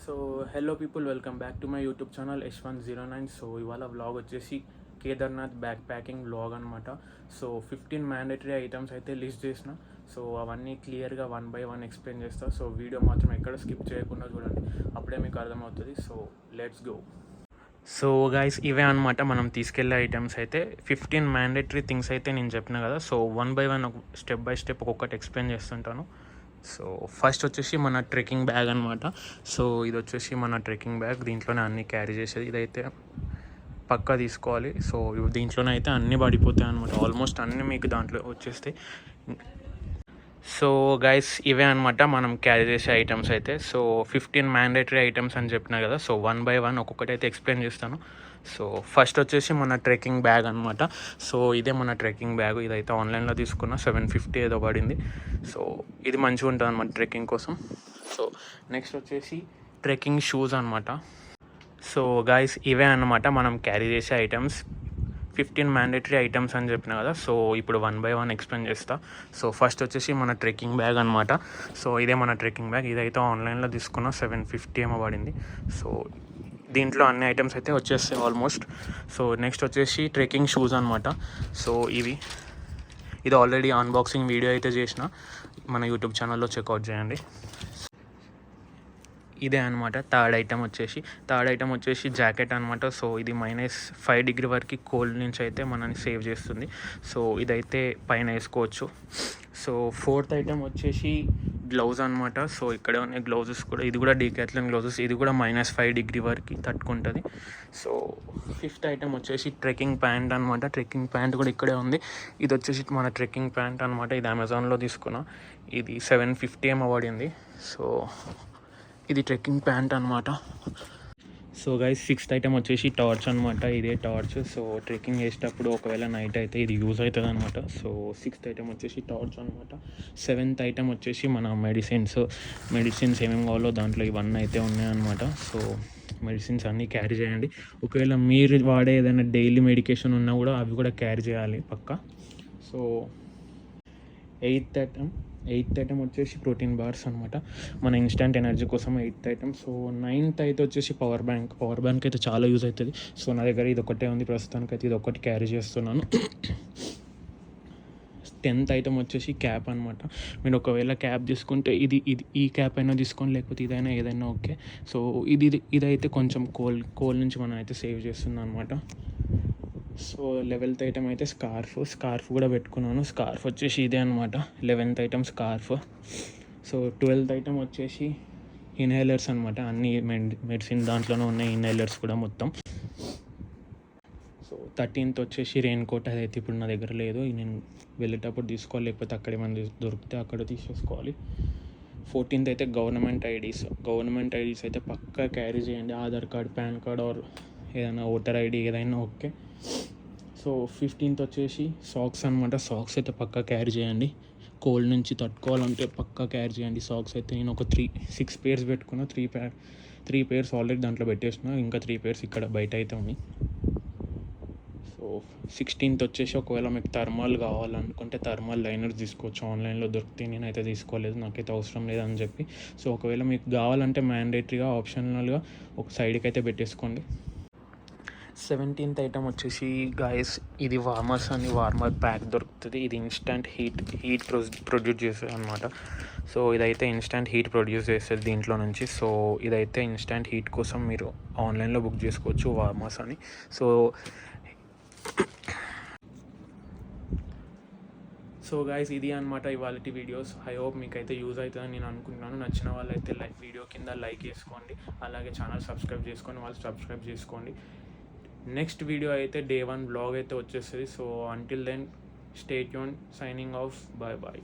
So hello people, welcome back to my YouTube channel H109. So ఇవాళ vlog వచ్చేసి Kedarnath back packing vlog అనమాట. So 15 mandatory items అయితే list చేసిన. So అవన్నీ క్లియర్గా 1 by 1 ఎక్స్ప్లెయిన్ చేస్తా. సో వీడియో మాత్రం ఎక్కడ స్కిప్ చేయకుండా చూడండి, అప్పుడే మీకు అర్థమవుతుంది. So let's go. So guys, ఇవే అనమాట మనం తీసుకెళ్ళే ఐటమ్స్ అయితే. 15 మ్యాండేటరీ థింగ్స్ అయితే నేను చెప్పిన కదా. So 1 by 1 step by step ఒక్కొక్కటి ఎక్స్ప్లెయిన్ చేస్తుంటాను. సో ఫస్ట్ వచ్చేసి మన ట్రెక్కింగ్ బ్యాగ్ అనమాట. సో ఇది వచ్చేసి మన ట్రెక్కింగ్ బ్యాగ్, దీంట్లోనే అన్నీ క్యారీ చేసేది. ఇదైతే పక్కా తీసుకోవాలి. సో దీంట్లోనే అయితే అన్నీ పడిపోతాయి అనమాట, ఆల్మోస్ట్ అన్నీ మీకు దాంట్లో వచ్చేస్తాయి. సో గైస్, ఇవే అనమాట మనం క్యారీ చేసే ఐటమ్స్ అయితే. సో 15 మ్యాండేటరీ ఐటమ్స్ అని చెప్పినా కదా. సో 1 by 1 ఒక్కొక్కటి అయితే ఎక్స్ప్లెయిన్ చేస్తాను. సో ఫస్ట్ వచ్చేసి మన ట్రెక్కింగ్ బ్యాగ్ అనమాట. సో ఇదే మన ట్రెక్కింగ్ బ్యాగ్. ఇదైతే ఆన్లైన్లో తీసుకున్న 750 ఏదో పడింది. సో ఇది మంచిగా ఉంటుంది అనమాట ట్రెక్కింగ్ కోసం. సో నెక్స్ట్ వచ్చేసి ట్రెక్కింగ్ షూస్ అనమాట. సో గైస్, ఇవే అనమాట మనం క్యారీ చేసే ఐటమ్స్. 15 మ్యాండేటరీ ఐటమ్స్ అని చెప్పిన కదా. సో ఇప్పుడు 1 by 1 ఎక్స్ప్లెయిన్ చేస్తా. సో ఫస్ట్ వచ్చేసి మన ట్రెక్కింగ్ బ్యాగ్ అనమాట. సో ఇదే మన ట్రెక్కింగ్ బ్యాగ్. ఇదైతే ఆన్లైన్లో తీసుకున్న 750 ఏమో పడింది. సో దీంట్లో అన్ని ఐటమ్స్ అయితే వచ్చేస్తాయి ఆల్మోస్ట్. సో నెక్స్ట్ వచ్చేసి ట్రెక్కింగ్ షూస్ అనమాట. సో ఇది ఆల్రెడీ అన్బాక్సింగ్ వీడియో అయితే చేసిన, మన యూట్యూబ్ ఛానల్లో చెక్అవుట్ చేయండి. ఇదే అనమాట థర్డ్ ఐటమ్ వచ్చేసి జాకెట్ అనమాట. సో ఇది -5 వరకు కోల్డ్ నుంచి అయితే మనల్ని సేవ్ చేస్తుంది. సో ఇదైతే పైన వేసుకోవచ్చు. సో ఫోర్త్ ఐటమ్ వచ్చేసి గ్లౌజ్ అనమాట. సో ఇక్కడ ఉన్న గ్లౌజెస్ కూడా, ఇది కూడా డీకాథ్లాన్ గ్లౌజెస్, ఇది కూడా -5 వరకు తట్టుకుంటుంది. సో ఫిఫ్త్ ఐటమ్ వచ్చేసి ట్రెక్కింగ్ ప్యాంట్ అనమాట. ట్రెక్కింగ్ ప్యాంట్ కూడా ఇక్కడే ఉంది. ఇది వచ్చేసి మన ట్రెక్కింగ్ ప్యాంట్ అనమాట. ఇది అమెజాన్లో తీసుకున్నా. ఇది 750 ఏమో పడింది. సో ఇది ట్రెక్కింగ్ ప్యాంట్ అనమాట. సో గైస్, సిక్స్త్ ఐటమ్ వచ్చేసి టార్చ్ అనమాట. ఇదే టార్చ్. సో ట్రెక్కింగ్ చేసేటప్పుడు ఒకవేళ నైట్ అయితే ఇది యూజ్ అవుతుంది అనమాట. సో సిక్స్త్ ఐటమ్ వచ్చేసి టార్చ్ అనమాట. సెవెంత్ ఐటమ్ వచ్చేసి మన మెడిసిన్స్ ఏమేమి కావాలో దాంట్లో ఇవన్నీ అయితే ఉన్నాయన్నమాట. సో మెడిసిన్స్ అన్నీ క్యారీ చేయండి. ఒకవేళ మీరు వాడే ఏదైనా డైలీ మెడికేషన్ ఉన్నా కూడా అవి కూడా క్యారీ చేయాలి పక్కా. సో ఎయిత్ ఐటమ్ వచ్చేసి ప్రోటీన్ బార్స్ అనమాట, మన ఇన్స్టెంట్ ఎనర్జీ కోసం 8th ఐటమ్. సో 9th అయితే వచ్చేసి పవర్ బ్యాంక్ అయితే చాలా యూజ్ అవుతుంది. సో నా దగ్గర ఇది ఒకటే ఉంది ప్రస్తుతానికి అయితే, ఇది ఒకటి క్యారీ చేస్తున్నాను. 10th ఐటమ్ వచ్చేసి క్యాప్ అనమాట. మీరు ఒకవేళ క్యాప్ తీసుకుంటే ఈ క్యాప్ అయినా తీసుకోండి, లేకపోతే ఏదైనా ఓకే. సో ఇదైతే కొంచెం కోల్డ్ నుంచి మనం అయితే సేవ్ చేస్తుంది అనమాట. సో 11th ఐటమ్ అయితే స్కార్ఫ్ కూడా పెట్టుకున్నాను. స్కార్ఫ్ వచ్చేసి ఇదే అనమాట, 11th item scarf. So 12th item వచ్చేసి ఇన్హేలర్స్ అనమాట. అన్ని మెడిసిన్ దాంట్లోనే ఉన్నాయి ఇన్హేలర్స్ కూడా మొత్తం. సో 13th వచ్చేసి రెయిన్ కోట్. అదైతే ఇప్పుడు నా దగ్గర లేదు, నేను వెళ్ళేటప్పుడు తీసుకోవాలి, లేకపోతే అక్కడ ఏమైనా దొరికితే అక్కడ తీసేసుకోవాలి. 14th అయితే గవర్నమెంట్ ఐడీస్ అయితే పక్కా క్యారీ చేయండి. Aadhaar card, pan card or ఏదైనా ఓటర్ ఐడి ఏదైనా ఓకే. సో 15th వచ్చేసి సాక్స్ అనమాట. సాక్స్ అయితే పక్కా క్యారీ చేయండి, కోల్డ్ నుంచి తట్టుకోవాలంటే పక్కా క్యారీ చేయండి. సాక్స్ అయితే నేను ఒక 6 pairs పెట్టుకున్నా. 3 pairs ఆల్రెడీ దాంట్లో పెట్టేసిన, ఇంకా 3 pairs ఇక్కడ బయట అయితే ఉన్నాయి. సో 16th వచ్చేసి ఒకవేళ మీకు థర్మల్ కావాలనుకుంటే థర్మల్ లైనర్స్ తీసుకోవచ్చు, ఆన్లైన్లో దొరికితే. నేనైతే తీసుకోలేదు, నాకైతే అవసరం లేదని చెప్పి. సో ఒకవేళ మీకు కావాలంటే మ్యాండేటరీగా ఆప్షనల్గా ఒక సైడ్కి అయితే పెట్టేసుకోండి. 17th ఐటమ్ వచ్చేసి గాయస్, ఇది వార్మర్ ప్యాక్ దొరుకుతుంది. ఇది ఇన్స్టంట్ హీట్ ప్రొడ్యూస్ చేస్తుంది అనమాట. సో ఇదైతే ఇన్స్టంట్ హీట్ ప్రొడ్యూస్ చేస్తుంది దీంట్లో నుంచి. సో ఇదైతే ఇన్స్టంట్ హీట్ కోసం మీరు ఆన్లైన్లో బుక్ చేసుకోవచ్చు, వార్మర్స్ అని. సో గైస్, ఇది అనమాట ఇవాళ వీడియోస్. ఐ హోప్ మీకైతే యూజ్ అవుతుందని నేను అనుకుంటున్నాను. నచ్చిన వాళ్ళైతే వీడియో కింద లైక్ చేసుకోండి, అలాగే ఛానల్ సబ్స్క్రైబ్ చేసుకోండి. నెక్స్ట్ వీడియో అయితే Day 1 బ్లాగ్ అయితే వచ్చేస్తుంది. So until then stay tune, signing off, bye.